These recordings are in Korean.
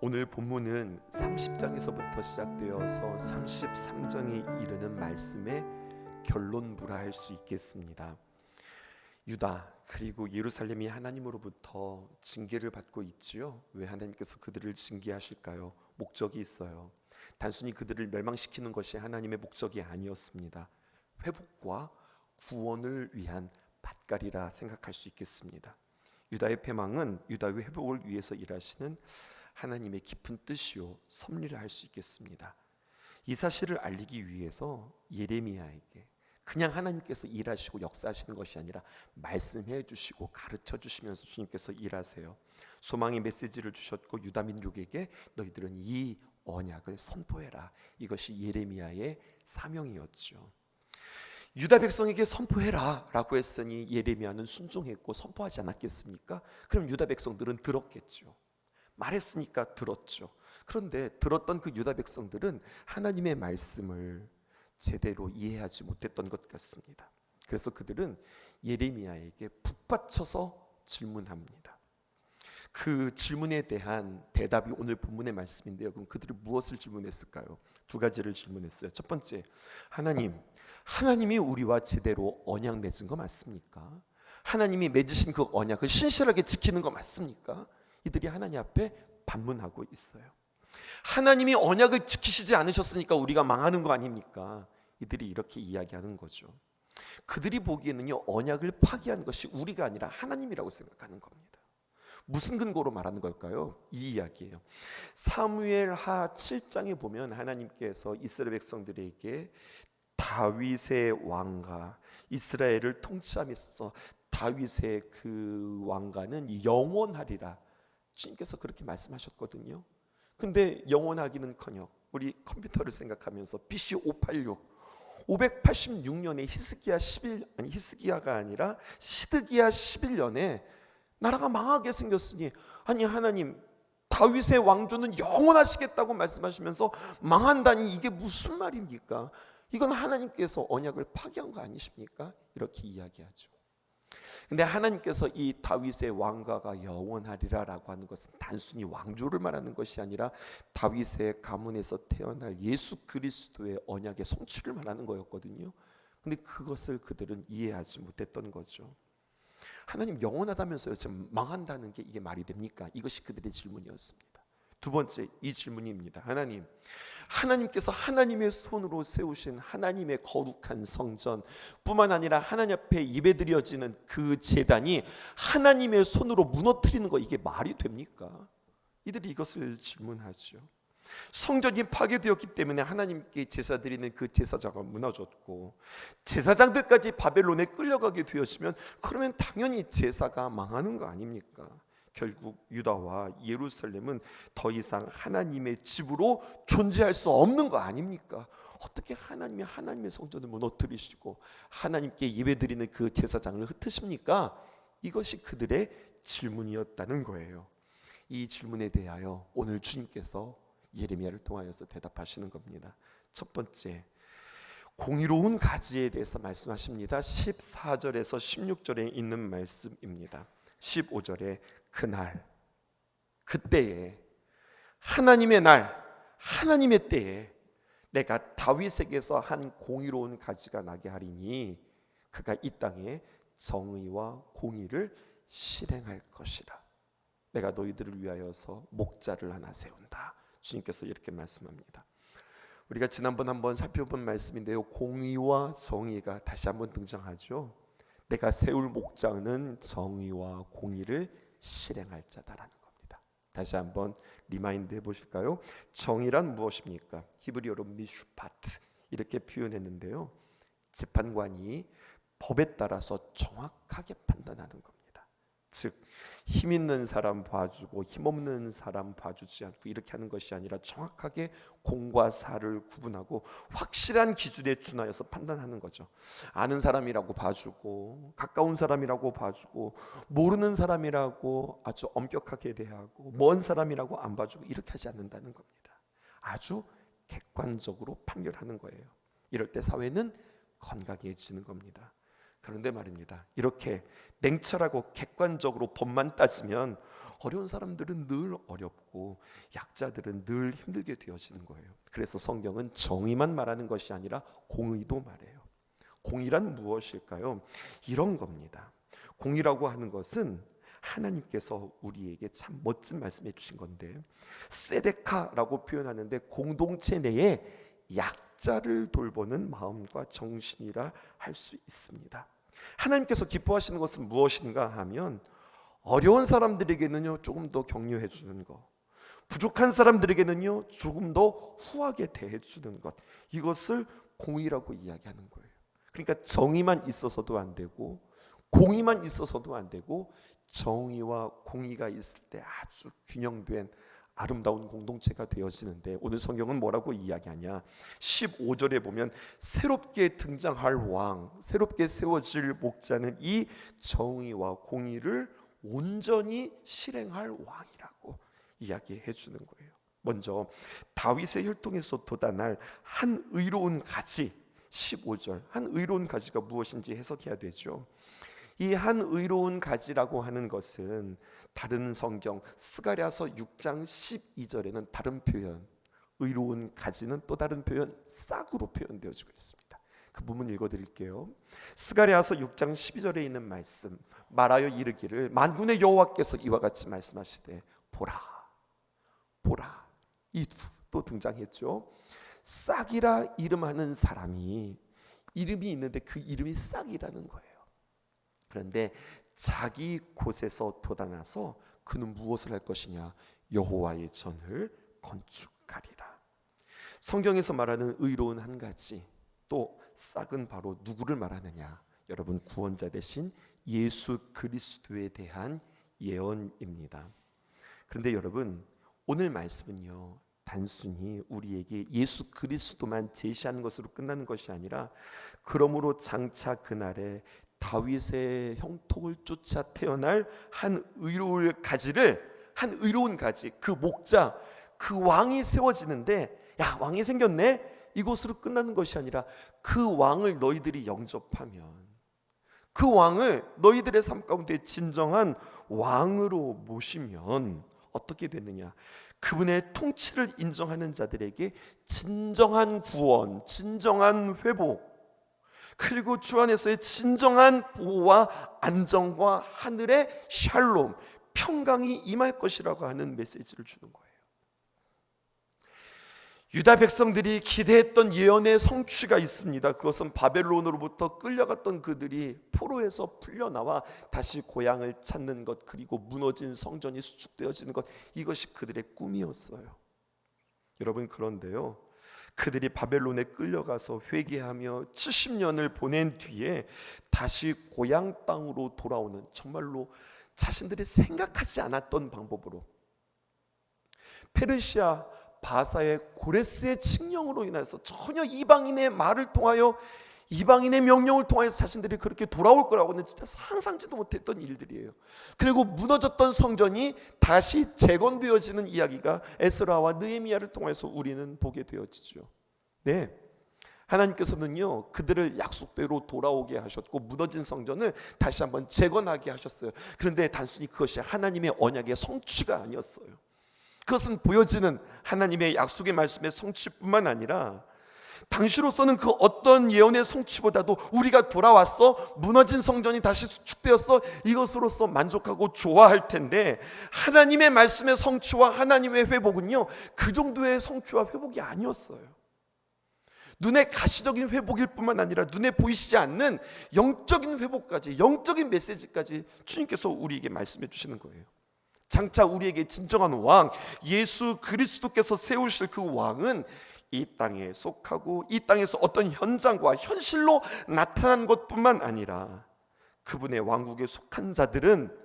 오늘 본문은 30장에서부터 시작되어서 33장에 이르는 말씀의 결론부라 할 수 있겠습니다. 유다 그리고 예루살렘이 하나님으로부터 징계를 받고 있지요. 왜 하나님께서 그들을 징계하실까요? 목적이 있어요. 단순히 그들을 멸망시키는 것이 하나님의 목적이 아니었습니다. 회복과 구원을 위한 밭갈이라 생각할 수 있겠습니다. 유다의 패망은 유다의 회복을 위해서 일하시는 하나님의 깊은 뜻이요 섭리를 할 수 있겠습니다. 이 사실을 알리기 위해서 예레미야에게 그냥 하나님께서 일하시고 역사하시는 것이 아니라 말씀해 주시고 가르쳐 주시면서 주님께서 일하세요. 소망의 메시지를 주셨고 유다 민족에게 너희들은 이 언약을 선포해라. 이것이 예레미야의 사명이었죠. 유다 백성에게 선포해라 라고 했으니 예레미야는 순종했고 선포하지 않았겠습니까? 그럼 유다 백성들은 들었겠죠. 말했으니까 들었죠. 그런데 들었던 그 유다 백성들은 하나님의 말씀을 제대로 이해하지 못했던 것 같습니다. 그래서 그들은 예레미야에게 북받쳐서 질문합니다. 그 질문에 대한 대답이 오늘 본문의 말씀인데요. 그럼 그들이 무엇을 질문했을까요? 두 가지를 질문했어요. 첫 번째, 하나님이 우리와 제대로 언약 맺은 거 맞습니까? 하나님이 맺으신 그 언약을 신실하게 지키는 거 맞습니까? 이들이 하나님 앞에 반문하고 있어요. 하나님이 언약을 지키시지 않으셨으니까 우리가 망하는 거 아닙니까? 이들이 이렇게 이야기하는 거죠. 그들이 보기에는요, 언약을 파기한 것이 우리가 아니라 하나님이라고 생각하는 겁니다. 무슨 근거로 말하는 걸까요? 이 이야기예요. 사무엘하 7장에 보면 하나님께서 이스라엘 백성들에게 다윗의 왕가, 이스라엘을 통치함에 있어서 다윗의 그 왕가는 영원하리라 주님께서 그렇게 말씀하셨거든요. 근데 영원하기는커녕 우리 컴퓨터를 생각하면서 BC 586년에 히스기야가 아니라 시드기야 11년에 나라가 망하게 생겼으니, 아니 하나님 다윗의 왕조는 영원하시겠다고 말씀하시면서 망한다니 이게 무슨 말입니까? 이건 하나님께서 언약을 파기한 거 아니십니까? 이렇게 이야기하죠. 근데 하나님께서 이 다윗의 왕가가 영원하리라라고 하는 것은 단순히 왕조를 말하는 것이 아니라 다윗의 가문에서 태어날 예수 그리스도의 언약의 성취를 말하는 거였거든요. 근데 그것을 그들은 이해하지 못했던 거죠. 하나님 영원하다면서요, 지금 망한다는 게 이게 말이 됩니까? 이것이 그들의 질문이었습니다. 두 번째, 이 질문입니다. 하나님께서 하나님의 손으로 세우신 하나님의 거룩한 성전 뿐만 아니라 하나님 앞에 예배드려지는 그 제단이 하나님의 손으로 무너뜨리는 거, 이게 말이 됩니까? 이들이 이것을 질문하죠. 성전이 파괴되었기 때문에 하나님께 제사 드리는 그 제사장은 무너졌고 제사장들까지 바벨론에 끌려가게 되었으면 그러면 당연히 제사가 망하는 거 아닙니까? 결국 유다와 예루살렘은 더 이상 하나님의 집으로 존재할 수 없는 거 아닙니까? 어떻게 하나님이 하나님의 성전을 무너뜨리시고 하나님께 예배드리는 그 제사장을 흩으십니까? 이것이 그들의 질문이었다는 거예요. 이 질문에 대하여 오늘 주님께서 예레미야를 통하여서 대답하시는 겁니다. 첫 번째, 공의로운 가지에 대해서 말씀하십니다. 14절에서 16절에 있는 말씀입니다. 15절에 그날, 그때에, 하나님의 날, 하나님의 때에 내가 다윗에게서 한 공의로운 가지가 나게 하리니 그가 이 땅에 정의와 공의를 실행할 것이라. 내가 너희들을 위하여서 목자를 하나 세운다. 주님께서 이렇게 말씀합니다. 우리가 지난번 한번 살펴본 말씀인데요, 공의와 정의가 다시 한번 등장하죠. 내가 세울 목자는 정의와 공의를 실행할 자다라는 겁니다. 다시 한번 리마인드 해보실까요? 정의란 무엇입니까? 히브리어로 미슈파트 이렇게 표현했는데요, 재판관이 법에 따라서 정확하게 판단하는 겁니다. 즉 힘 있는 사람 봐주고 힘 없는 사람 봐주지 않고 이렇게 하는 것이 아니라 정확하게 공과 사를 구분하고 확실한 기준에 준하여서 판단하는 거죠. 아는 사람이라고 봐주고 가까운 사람이라고 봐주고 모르는 사람이라고 아주 엄격하게 대하고 먼 사람이라고 안 봐주고 이렇게 하지 않는다는 겁니다. 아주 객관적으로 판결하는 거예요. 이럴 때 사회는 건강해지는 겁니다. 그런데 말입니다, 이렇게 냉철하고 객관적으로 법만 따지면 어려운 사람들은 늘 어렵고 약자들은 늘 힘들게 되어지는 거예요. 그래서 성경은 정의만 말하는 것이 아니라 공의도 말해요. 공의란 무엇일까요? 이런 겁니다. 공의라고 하는 것은 하나님께서 우리에게 참 멋진 말씀해 주신 건데, 세데카라고 표현하는데 공동체 내에 약자를 돌보는 마음과 정신이라 할 수 있습니다. 하나님께서 기뻐하시는 것은 무엇인가 하면 어려운 사람들에게는요 조금 더 격려해 주는 것, 부족한 사람들에게는요 조금 더 후하게 대해 주는 것, 이것을 공의라고 이야기하는 거예요. 그러니까 정의만 있어서도 안 되고 공의만 있어서도 안 되고 정의와 공의가 있을 때 아주 균형된 아름다운 공동체가 되어지는데, 오늘 성경은 뭐라고 이야기하냐? 15절에 보면 새롭게 등장할 왕, 새롭게 세워질 목자는 이 정의와 공의를 온전히 실행할 왕이라고 이야기해 주는 거예요. 먼저 다윗의 혈통에서 돋아날 한 의로운 가지, 15절 한 의로운 가지가 무엇인지 해석해야 되죠. 이 한 의로운 가지라고 하는 것은 다른 성경 스가랴서 6장 12절에는 다른 표현, 의로운 가지는 또 다른 표현 싹으로 표현되어지고 있습니다. 그 부분 읽어드릴게요. 스가랴서 6장 12절에 있는 말씀, 말하여 이르기를 만군의 여호와께서 이와 같이 말씀하시되 보라 보라, 이 또 등장했죠. 싹이라 이름하는 사람이 이름이 있는데 그 이름이 싹이라는 거예요. 그런데 자기 곳에서 돋아나서 그는 무엇을 할 것이냐? 여호와의 전을 건축하리라. 성경에서 말하는 의로운 한 가지, 또 싹은 바로 누구를 말하느냐? 여러분, 구원자 되신 예수 그리스도에 대한 예언입니다. 그런데 여러분, 오늘 말씀은요 단순히 우리에게 예수 그리스도만 제시하는 것으로 끝나는 것이 아니라, 그러므로 장차 그날에 다윗의 형통을 쫓아 태어날 한 의로운 가지, 그 목자, 그 왕이 세워지는데, 야, 왕이 생겼네, 이것으로 끝나는 것이 아니라 그 왕을 너희들이 영접하면, 그 왕을 너희들의 삶 가운데 진정한 왕으로 모시면 어떻게 되느냐? 그분의 통치를 인정하는 자들에게 진정한 구원, 진정한 회복, 그리고 주 안에서의 진정한 보호와 안정과 하늘의 샬롬, 평강이 임할 것이라고 하는 메시지를 주는 거예요. 유다 백성들이 기대했던 예언의 성취가 있습니다. 그것은 바벨론으로부터 끌려갔던 그들이 포로에서 풀려나와 다시 고향을 찾는 것, 그리고 무너진 성전이 수축되어지는 것, 이것이 그들의 꿈이었어요. 여러분, 그런데요, 그들이 바벨론에 끌려가서 회개하며 70년을 보낸 뒤에 다시 고향 땅으로 돌아오는, 정말로 자신들이 생각하지 않았던 방법으로 페르시아 바사의 고레스의 칙령으로 인해서 전혀 이방인의 말을 통하여, 이방인의 명령을 통하여서 자신들이 그렇게 돌아올 거라고는 진짜 상상지도 못했던 일들이에요. 그리고 무너졌던 성전이 다시 재건되어지는 이야기가 에스라와 느헤미야를 통해서 우리는 보게 되어지죠. 네, 하나님께서는요 그들을 약속대로 돌아오게 하셨고 무너진 성전을 다시 한번 재건하게 하셨어요. 그런데 단순히 그것이 하나님의 언약의 성취가 아니었어요. 그것은 보여지는 하나님의 약속의 말씀의 성취뿐만 아니라, 당시로서는 그 어떤 예언의 성취보다도 우리가 돌아왔어, 무너진 성전이 다시 수축되었어, 이것으로서 만족하고 좋아할 텐데, 하나님의 말씀의 성취와 하나님의 회복은요 그 정도의 성취와 회복이 아니었어요. 눈에 가시적인 회복일 뿐만 아니라 눈에 보이시지 않는 영적인 회복까지, 영적인 메시지까지 주님께서 우리에게 말씀해 주시는 거예요. 장차 우리에게 진정한 왕, 예수 그리스도께서 세우실 그 왕은 이 땅에 속하고 이 땅에서 어떤 현장과 현실로 나타난 것뿐만 아니라, 그분의 왕국에 속한 자들은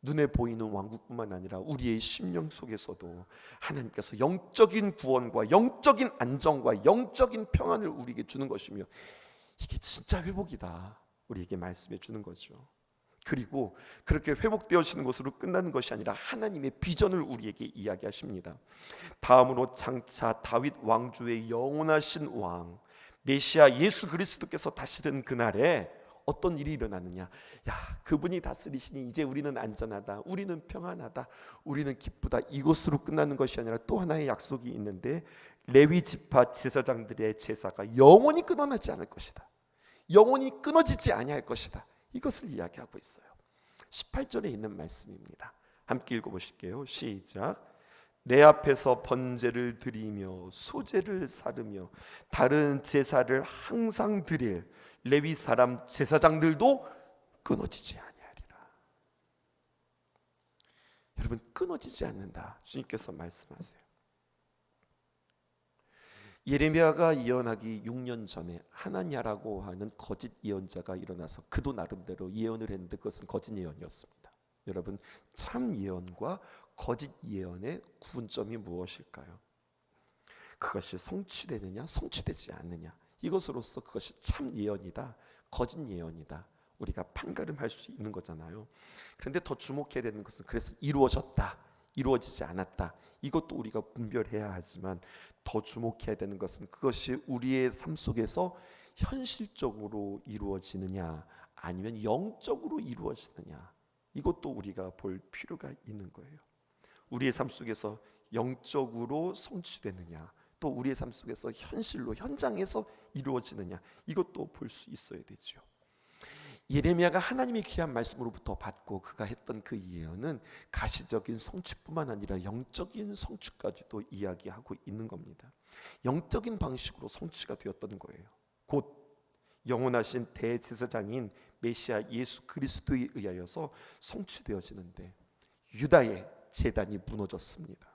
눈에 보이는 왕국뿐만 아니라 우리의 심령 속에서도 하나님께서 영적인 구원과 영적인 안정과 영적인 평안을 우리에게 주는 것이며, 이게 진짜 회복이다 우리에게 말씀해 주는 거죠. 그리고 그렇게 회복되어지는 것으로 끝나는 것이 아니라 하나님의 비전을 우리에게 이야기하십니다. 다음으로 장차 다윗 왕조의 영원하신 왕 메시아 예수 그리스도께서 다시는 그날에 어떤 일이 일어나느냐? 야, 그분이 다스리시니 이제 우리는 안전하다, 우리는 평안하다, 우리는 기쁘다. 이것으로 끝나는 것이 아니라 또 하나의 약속이 있는데, 레위 지파 제사장들의 제사가 영원히 끊어나지 않을 것이다. 영원히 끊어지지 아니할 것이다. 이것을 이야기하고 있어요. 18절에 있는 말씀입니다. 함께 읽어보실게요. 시작. 내 앞에서 번제를 드리며 소제를 사르며 다른 제사를 항상 드릴 레위 사람 제사장들도 끊어지지 아니하리라. 여러분, 끊어지지 않는다, 주님께서 말씀하세요. 예레미야가 예언하기 6년 전에 하나냐라고 하는 거짓 예언자가 일어나서 그도 나름대로 예언을 했는데 그것은 거짓 예언이었습니다. 여러분, 참 예언과 거짓 예언의 구분점이 무엇일까요? 그것이 성취되느냐 성취되지 않느냐, 이것으로서 그것이 참 예언이다 거짓 예언이다 우리가 판가름할 수 있는 거잖아요. 그런데 더 주목해야 되는 것은 그래서 이루어졌다 이루어지지 않았다, 이것도 우리가 분별해야 하지만 더 주목해야 되는 것은 그것이 우리의 삶 속에서 현실적으로 이루어지느냐 아니면 영적으로 이루어지느냐, 이것도 우리가 볼 필요가 있는 거예요. 우리의 삶 속에서 영적으로 성취되느냐, 또 우리의 삶 속에서 현실로 현장에서 이루어지느냐, 이것도 볼 수 있어야 되죠. 예레미야가 하나님의 귀한 말씀으로부터 받고 그가 했던 그 예언은 가시적인 성취뿐만 아니라 영적인 성취까지도 이야기하고 있는 겁니다. 영적인 방식으로 성취가 되었던 거예요. 곧 영원하신 대제사장인 메시아 예수 그리스도에 의하여서 성취되어지는데 유다의 제단이 무너졌습니다.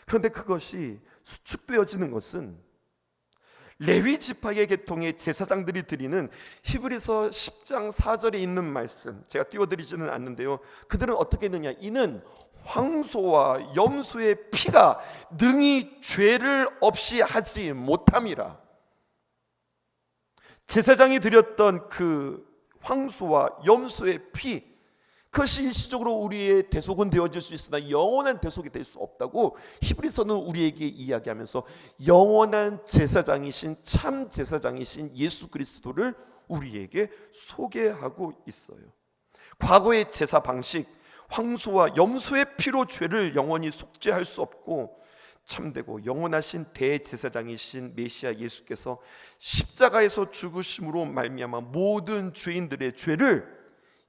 그런데 그것이 수축되어지는 것은 레위 지파의 계통의 제사장들이 드리는 히브리서 10장 4절에 있는 말씀, 제가 띄워드리지는 않는데요, 그들은 어떻게 했느냐, 이는 황소와 염소의 피가 능히 죄를 없이 하지 못함이라. 제사장이 드렸던 그 황소와 염소의 피, 그것이 일시적으로 우리의 대속은 되어질 수 있으나 영원한 대속이 될 수 없다고 히브리서는 우리에게 이야기하면서 영원한 제사장이신 참 제사장이신 예수 그리스도를 우리에게 소개하고 있어요. 과거의 제사 방식, 황소와 염소의 피로 죄를 영원히 속죄할 수 없고 참되고 영원하신 대제사장이신 메시아 예수께서 십자가에서 죽으심으로 말미암아 모든 죄인들의 죄를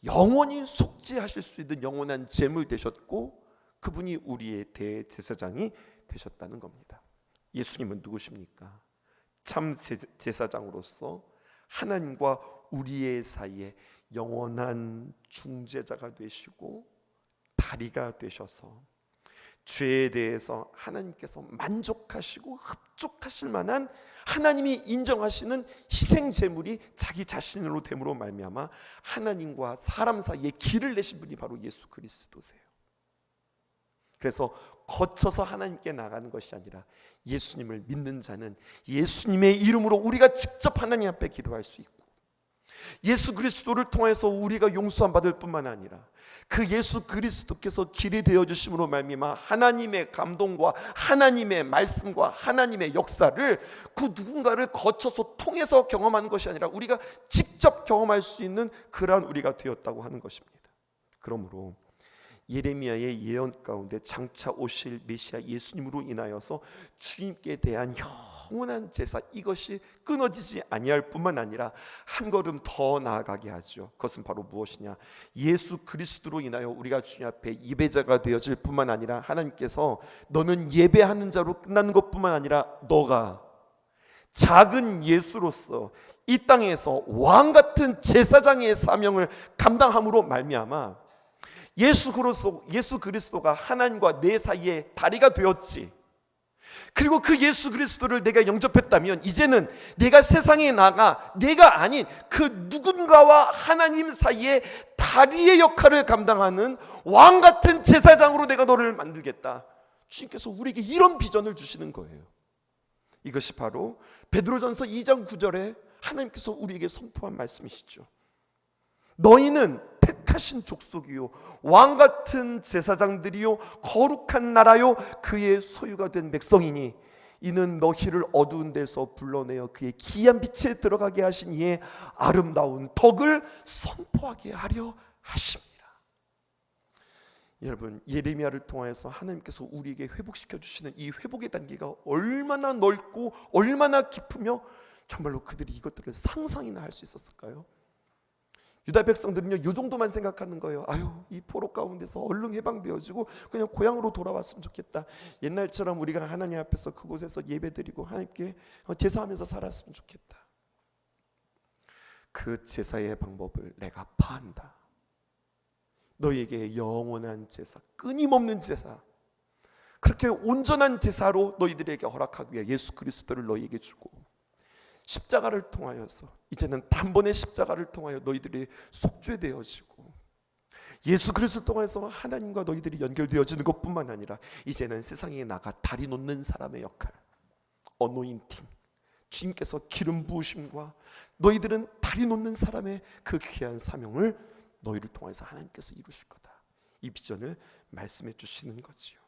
영원히 속죄하실 수 있는 영원한 제물 되셨고 그분이 우리의 대제사장이 되셨다는 겁니다. 예수님은 누구십니까? 참 제사장으로서 하나님과 우리의 사이에 영원한 중재자가 되시고 다리가 되셔서 죄에 대해서 하나님께서 만족하시고 흡족하실 만한 하나님이 인정하시는 희생 제물이 자기 자신으로 됨으로 말미암아 하나님과 사람 사이에 길을 내신 분이 바로 예수 그리스도세요. 그래서 거쳐서 하나님께 나가는 것이 아니라 예수님을 믿는 자는 예수님의 이름으로 우리가 직접 하나님 앞에 기도할 수 있고 예수 그리스도를 통해서 우리가 용서함 받을 뿐만 아니라 그 예수 그리스도께서 길이 되어주심으로 말미암아 하나님의 감동과 하나님의 말씀과 하나님의 역사를 그 누군가를 거쳐서 통해서 경험하는 것이 아니라 우리가 직접 경험할 수 있는 그러한 우리가 되었다고 하는 것입니다. 그러므로 예레미야의 예언 가운데 장차 오실 메시아 예수님으로 인하여서 주님께 대한 영원한 제사, 이것이 끊어지지 아니할 뿐만 아니라 한 걸음 더 나아가게 하죠. 그것은 바로 무엇이냐, 예수 그리스도로 인하여 우리가 주님 앞에 예배자가 되어질 뿐만 아니라 하나님께서 너는 예배하는 자로 끝나는 것뿐만 아니라 너가 작은 예수로서 이 땅에서 왕같은 제사장의 사명을 감당함으로 말미암아 예수 그리스도가 하나님과 내 사이에 다리가 되었지. 그리고 그 예수 그리스도를 내가 영접했다면 이제는 내가 세상에 나가 내가 아닌 그 누군가와 하나님 사이에 다리의 역할을 감당하는 왕같은 제사장으로 내가 너를 만들겠다. 주님께서 우리에게 이런 비전을 주시는 거예요. 이것이 바로 베드로전서 2장 9절에 하나님께서 우리에게 선포한 말씀이시죠. 너희는 택하신 족속이요 왕같은 제사장들이요 거룩한 나라요 그의 소유가 된 백성이니 이는 너희를 어두운 데서 불러내어 그의 기이한 빛에 들어가게 하신 이의 아름다운 덕을 선포하게 하려 하십니다. 여러분, 예레미야를 통해서 하나님께서 우리에게 회복시켜 주시는 이 회복의 단계가 얼마나 넓고 얼마나 깊으며 정말로 그들이 이것들을 상상이나 할 수 있었을까요? 유다 백성들은요, 이 정도만 생각하는 거예요. 아유, 이 포로 가운데서 얼른 해방되어지고 그냥 고향으로 돌아왔으면 좋겠다. 옛날처럼 우리가 하나님 앞에서 그곳에서 예배드리고 하나님께 제사하면서 살았으면 좋겠다. 그 제사의 방법을 내가 파한다. 너희에게 영원한 제사, 끊임없는 제사, 그렇게 온전한 제사로 너희들에게 허락하기 위해 예수 그리스도를 너희에게 주고, 십자가를 통하여서 이제는 단번에 십자가를 통하여 너희들이 속죄되어지고, 예수 그리스도를 통해서 하나님과 너희들이 연결되어지는 것뿐만 아니라 이제는 세상에 나가 다리 놓는 사람의 역할, 어노인팅, 주님께서 기름 부으심과 너희들은 다리 놓는 사람의 그 귀한 사명을 너희를 통해서 하나님께서 이루실 거다. 이 비전을 말씀해 주시는 거지요.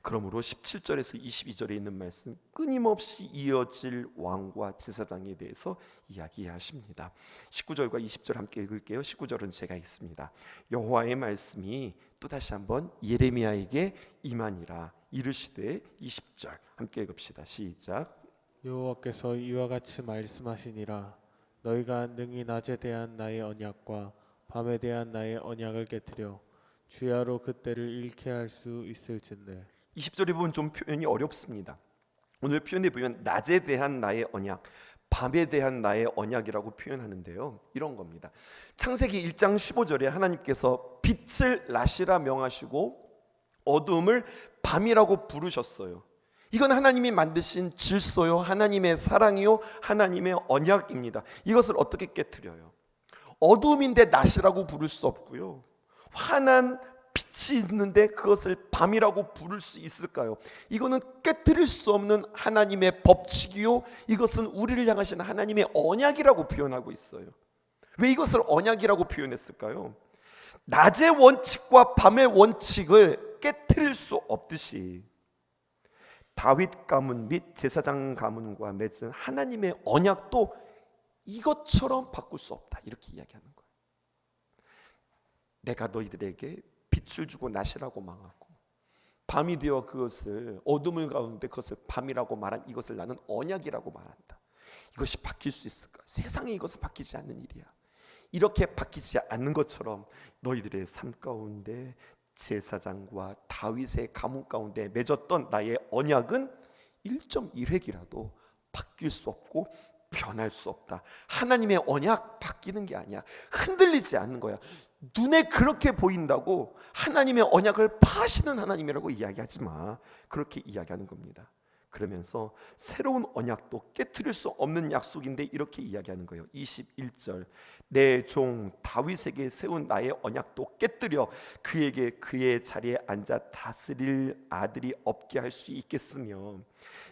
그러므로 17절에서 22절에 있는 말씀, 끊임없이 이어질 왕과 제사장에 대해서 이야기하십니다. 19절과 20절 함께 읽을게요. 19절은 제가 읽습니다. 여호와의 말씀이 또다시 한번 예레미야에게 임하니라. 이르시되, 20절 함께 읽읍시다. 시작. 여호와께서 이와 같이 말씀하시니라. 너희가 능히 낮에 대한 나의 언약과 밤에 대한 나의 언약을 깨뜨려 주야로 그때를 잃게 할 수 있을진데. 20절에 보면 좀 표현이 어렵습니다. 오늘 표현에 보면 낮에 대한 나의 언약, 밤에 대한 나의 언약이라고 표현하는데요, 이런 겁니다. 창세기 1장 15절에 하나님께서 빛을 낮이라 명하시고 어두움을 밤이라고 부르셨어요. 이건 하나님이 만드신 질서요, 하나님의 사랑이요, 하나님의 언약입니다. 이것을 어떻게 깨트려요? 어두움인데 낮이라고 부를 수 없고요, 환한 빛이 있는데 그것을 밤이라고 부를 수 있을까요? 이거는 깨트릴 수 없는 하나님의 법칙이요, 이것은 우리를 향하신 하나님의 언약이라고 표현하고 있어요. 왜 이것을 언약이라고 표현했을까요? 낮의 원칙과 밤의 원칙을 깨트릴 수 없듯이 다윗 가문 및 제사장 가문과 맺은 하나님의 언약도 이것처럼 바꿀 수 없다, 이렇게 이야기하는 거예요. 내가 너희들에게 빛을 주고 낮이라고 망하고 밤이 되어 그것을 어둠을 가운데 그것을 밤이라고 말한 이것을 나는 언약이라고 말한다. 이것이 바뀔 수 있을까? 세상에 이것은 바뀌지 않는 일이야. 이렇게 바뀌지 않는 것처럼 너희들의 삶 가운데 제사장과 다윗의 가문 가운데 맺었던 나의 언약은 1.1획이라도 바뀔 수 없고 변할 수 없다. 하나님의 언약 바뀌는 게 아니야. 흔들리지 않는 거야. 눈에 그렇게 보인다고 하나님의 언약을 파시는 하나님이라고 이야기하지 마. 그렇게 이야기하는 겁니다. 그러면서 새로운 언약도 깨트릴 수 없는 약속인데 이렇게 이야기하는 거예요. 21절, 내 종 다윗에게 세운 나의 언약도 깨뜨려 그에게 그의 자리에 앉아 다스릴 아들이 없게 할 수 있겠으며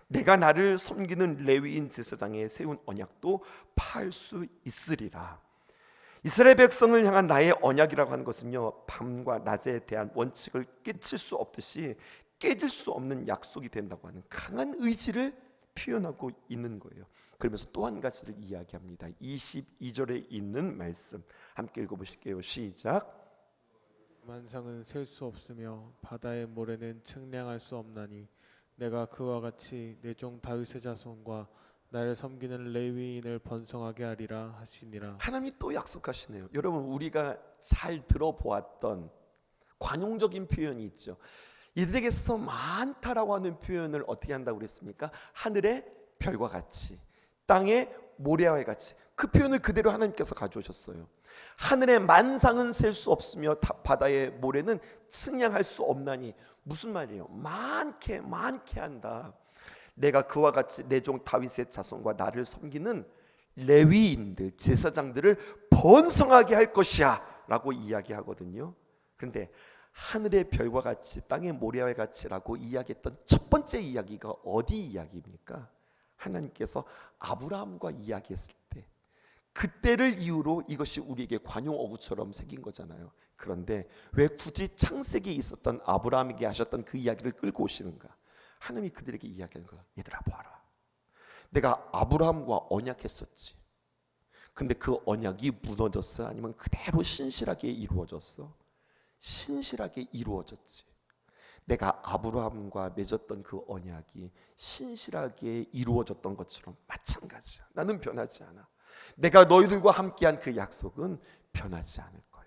내가 나를 섬기는 레위인 제사장에 세운 언약도 파할 수 있으리라. 이스라엘 백성을 향한 나의 언약이라고 하는 것은요, 밤과 낮에 대한 원칙을 깨칠 수 없듯이 깨질 수 없는 약속이 된다고 하는 강한 의지를 표현하고 있는 거예요. 그러면서 또 한 가지를 이야기합니다. 22절에 있는 말씀 함께 읽어보실게요. 시작. 만상은 셀 수 없으며 바다의 모래는 측량할 수 없나니 내가 그와 같이 내 종 다윗의 자손과 나를 섬기는 레위인을 번성하게 하리라 하시니라. 하나님이 또 약속하시네요. 여러분, 우리가 잘 들어보았던 관용적인 표현이 있죠. 이들에게서 많다라고 하는 표현을 어떻게 한다고 그랬습니까? 하늘의 별과 같이, 땅의 모래와 같이. 그 표현을 그대로 하나님께서 가져오셨어요. 하늘의 만상은 셀 수 없으며 바다의 모래는 측량할 수 없나니, 무슨 말이에요? 많게 한다. 내가 그와 같이 내 종 다윗의 자손과 나를 섬기는 레위인들, 제사장들을 번성하게 할 것이야 라고 이야기하거든요. 그런데 하늘의 별과 같이 땅의 모래와 같이라고 이야기했던 첫 번째 이야기가 어디 이야기입니까? 하나님께서 아브라함과 이야기했을 때, 그때를 이유로 이것이 우리에게 관용어구처럼 생긴 거잖아요. 그런데 왜 굳이 창세기에 있었던 아브라함에게 하셨던 그 이야기를 끌고 오시는가? 하나님이 그들에게 이야기하는 거예요. 얘들아 보아라, 내가 아브라함과 언약했었지. 근데 그 언약이 무너졌어? 아니면 그대로 신실하게 이루어졌어? 신실하게 이루어졌지. 내가 아브라함과 맺었던 그 언약이 신실하게 이루어졌던 것처럼 마찬가지야. 나는 변하지 않아. 내가 너희들과 함께한 그 약속은 변하지 않을 거야.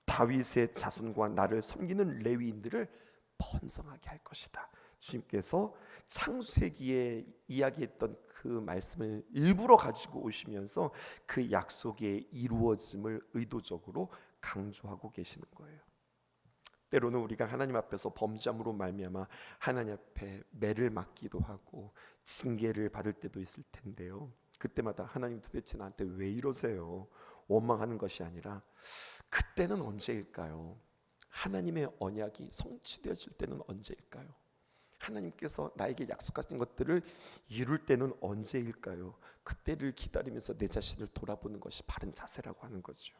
다윗의 자손과 나를 섬기는 레위인들을 번성하게 할 것이다. 주님께서 창세기에 이야기했던 그 말씀을 일부러 가지고 오시면서 그 약속의 이루어짐을 의도적으로 강조하고 계시는 거예요. 때로는 우리가 하나님 앞에서 범죄함으로 말미암아 하나님 앞에 매를 맞기도 하고 징계를 받을 때도 있을 텐데요. 그때마다 하나님 도대체 나한테 왜 이러세요? 원망하는 것이 아니라 그때는 언제일까요? 하나님의 언약이 성취되어질 때는 언제일까요? 하나님께서 나에게 약속하신 것들을 이룰 때는 언제일까요? 그때를 기다리면서 내 자신을 돌아보는 것이 바른 자세라고 하는 거죠.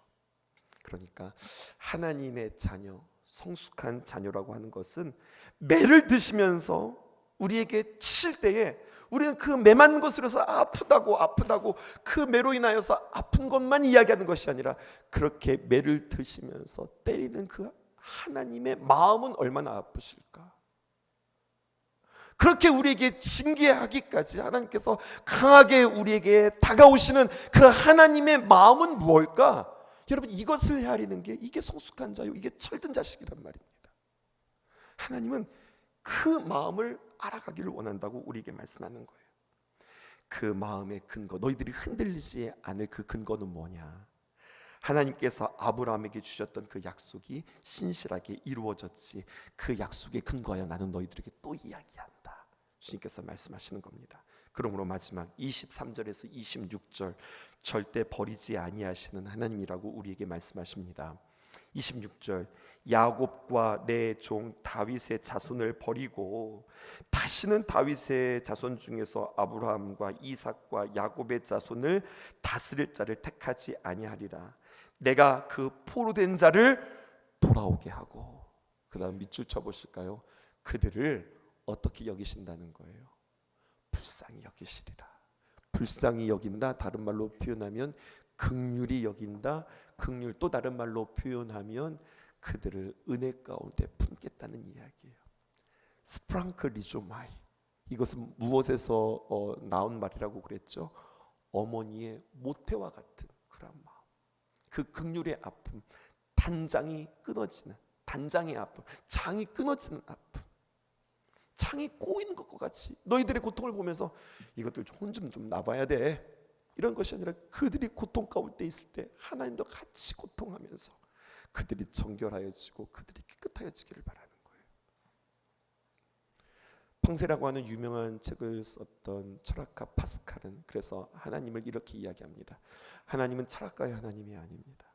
그러니까 하나님의 자녀, 성숙한 자녀라고 하는 것은 매를 드시면서 우리에게 치실 때에 우리는 그 매 맞는 것으로 해서 아프다고 그 매로 인하여서 아픈 것만 이야기하는 것이 아니라 그렇게 매를 드시면서 때리는 그 하나님의 마음은 얼마나 아프실까? 그렇게 우리에게 징계하기까지 하나님께서 강하게 우리에게 다가오시는 그 하나님의 마음은 무엇일까? 여러분, 이것을 헤아리는 게 이게 성숙한 자요, 이게 철든 자식이란 말입니다. 하나님은 그 마음을 알아가기를 원한다고 우리에게 말씀하는 거예요. 그 마음의 근거, 너희들이 흔들리지 않을 그 근거는 뭐냐? 하나님께서 아브라함에게 주셨던 그 약속이 신실하게 이루어졌지. 그 약속의 근거하여 나는 너희들에게 또 이야기한다. 주님께서 말씀하시는 겁니다. 그러므로 마지막 23절에서 26절, 절대 버리지 아니하시는 하나님이라고 우리에게 말씀하십니다. 26절, 야곱과 내 종 다윗의 자손을 버리고 다시는 다윗의 자손 중에서 아브라함과 이삭과 야곱의 자손을 다스릴 자를 택하지 아니하리라. 내가 그 포로된 자를 돌아오게 하고, 그 다음 밑줄 쳐보실까요? 그들을 어떻게 여기신다는 거예요? 불쌍히 여기시리라. 불쌍히 여긴다, 다른 말로 표현하면 긍휼히 여긴다, 긍휼 또 다른 말로 표현하면 그들을 은혜 가운데 품겠다는 이야기예요. 스프랑크리조마이, 이것은 무엇에서 나온 말이라고 그랬죠? 어머니의 모태와 같은 그런 마음, 그 긍휼의 아픔, 단장이 끊어지는, 단장의 아픔, 장이 끊어지는 아픔, 창이 꼬이는 것과 같이 너희들의 고통을 보면서 이것들 혼 좀 나봐야 돼, 이런 것이 아니라 그들이 고통 가운데 있을 때 하나님도 같이 고통하면서 그들이 정결하여지고 그들이 깨끗하여지기를 바라는 거예요. 팡세라고 하는 유명한 책을 썼던 철학가 파스칼은 그래서 하나님을 이렇게 이야기합니다. 하나님은 철학가의 하나님이 아닙니다.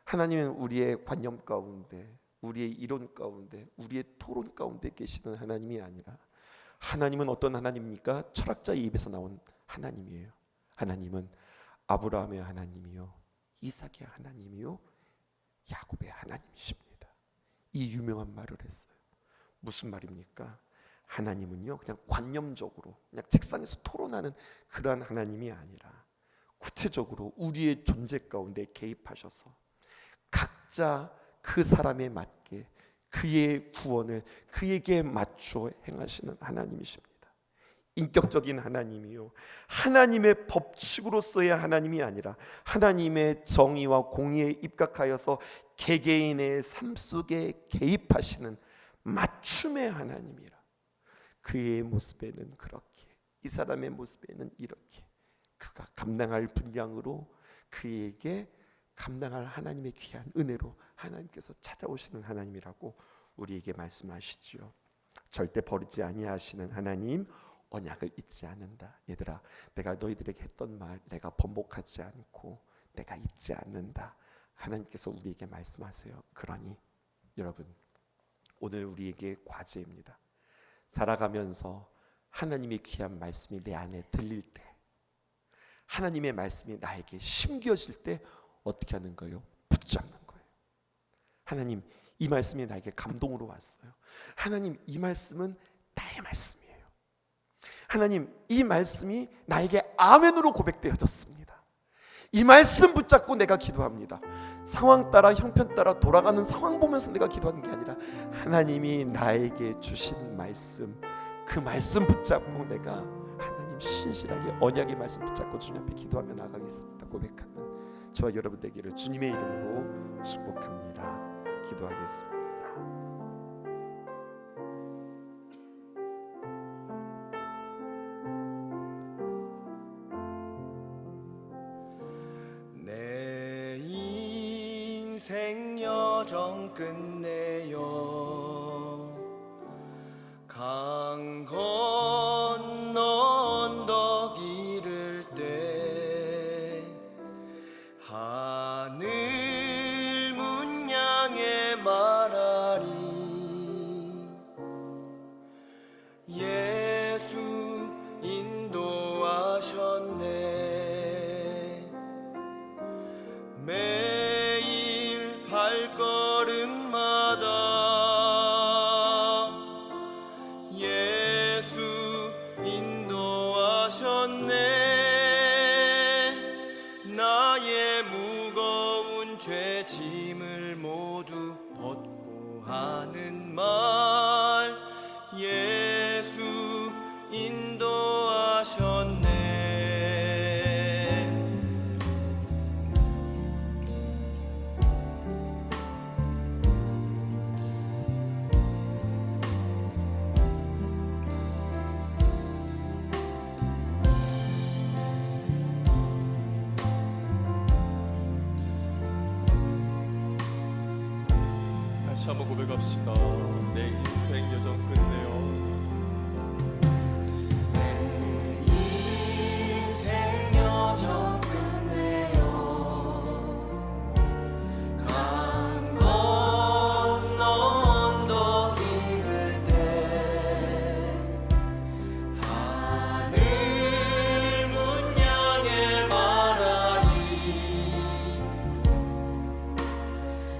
하나님은 우리의 관념 가운데, 우리의 이론 가운데, 우리의 토론 가운데 계시는 하나님이 아니라 하나님은 어떤 하나님입니까? 철학자의 입에서 나온 하나님이에요. 하나님은 아브라함의 하나님이요, 이삭의 하나님이요, 야곱의 하나님이십니다. 이 유명한 말을 했어요. 무슨 말입니까? 하나님은요, 그냥 관념적으로 그냥 책상에서 토론하는 그러한 하나님이 아니라 구체적으로 우리의 존재 가운데 개입하셔서 각자 그 사람에 맞게 그의 구원을 그에게 맞추어 행하시는 하나님이십니다. 인격적인 하나님이요, 하나님의 법칙으로서의 하나님이 아니라 하나님의 정의와 공의에 입각하여서 개개인의 삶 속에 개입하시는 맞춤의 하나님이라. 그의 모습에는 그렇게, 이 사람의 모습에는 이렇게, 그가 감당할 분량으로 그에게 감당할 하나님의 귀한 은혜로 하나님께서 찾아오시는 하나님이라고 우리에게 말씀하시지요. 절대 버리지 아니하시는 하나님, 언약을 잊지 않는다. 얘들아, 내가 너희들에게 했던 말 내가 번복하지 않고 내가 잊지 않는다. 하나님께서 우리에게 말씀하세요. 그러니 여러분, 오늘 우리에게 과제입니다. 살아가면서 하나님의 귀한 말씀이 내 안에 들릴 때, 하나님의 말씀이 나에게 심겨질 때 어떻게 하는 거예요? 붙잡는 거예요. 하나님, 이 말씀이 나에게 감동으로 왔어요. 하나님, 이 말씀은 나의 말씀이에요. 하나님, 이 말씀이 나에게 아멘으로 고백되어졌습니다. 이 말씀 붙잡고 내가 기도합니다. 상황 따라 형편 따라 돌아가는 상황 보면서 내가 기도하는 게 아니라 하나님이 나에게 주신 말씀, 그 말씀 붙잡고 내가 하나님 신실하게 언약의 말씀 붙잡고 주님 앞에 기도하며 나가겠습니다. 고백하는 저와 여러분 되기를 주님의 이름으로 축복합니다. 기도하겠습니다. 내 인생 여정 끝내요 강 건너 언덕 이를 때 하늘 문 향해 말하리 예수 인도하셨네 매일 발걸음마다 예수 인도하셨네 나의 무거운 죄 짐을 모두 벗고 하는 말 예수 인도하셨네 다시 한번 고백합시다. 내 인생 여정 끝내요. 인생 여정 끝내요 강 건너 언덕 이를 때 하늘 문 향해 말하리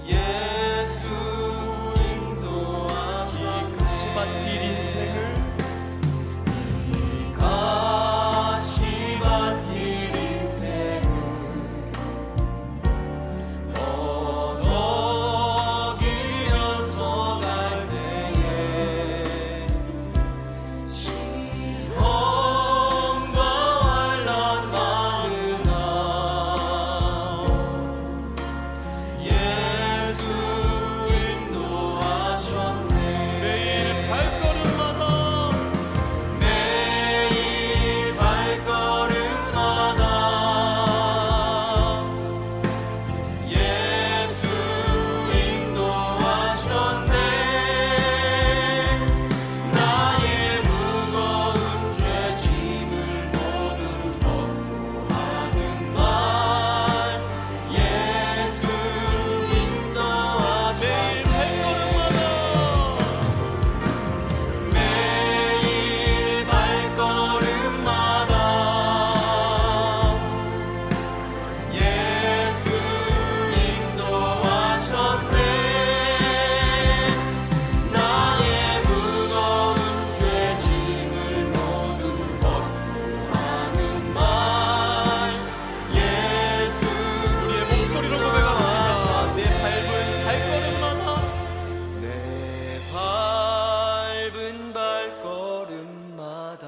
예수 인도하셨네 가시밭 길 인생을 가시밭 길 인생을 허덕이면서 갈 때에 시험과 환난 많으나 예수 인도하셨네 매일 발걸음마다 매일 발걸음마다 예수 인도하셨네 나의 무거운 죄 짐을 모두 벗고 하는 말 예수 인도하셨네 매일 발걸음마다 매일 발걸음마다 예수 인도하셨네 나의 무거운 죄 짐을 모두 벗고 하는 말 예수 우리의 목소리로 고백합시다. 내 밟은 발걸음마다 내 밟은 발걸음마다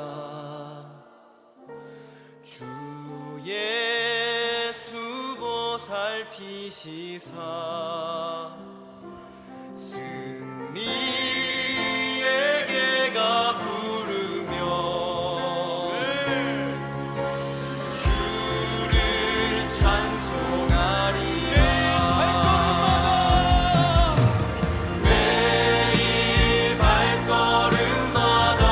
주 예수 보살피시사 승리의 개가 부르며 주를 찬송하리라 매일 발걸음마다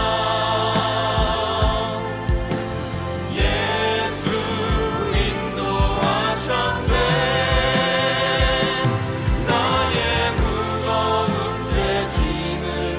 예수 인도하셨네 나의 무거운 죄 짐을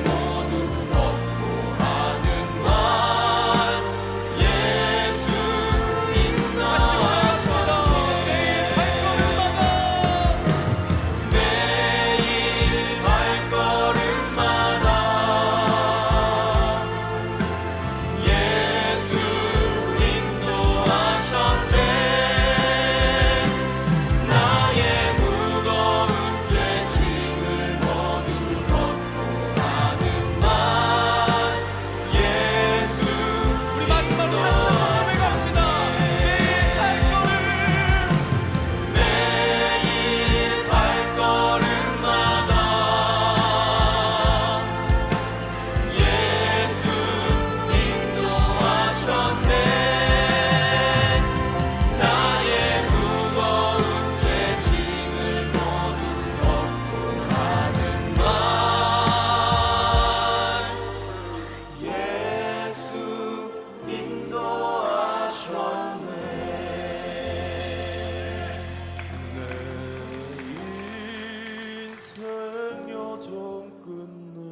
인생 여정 끝내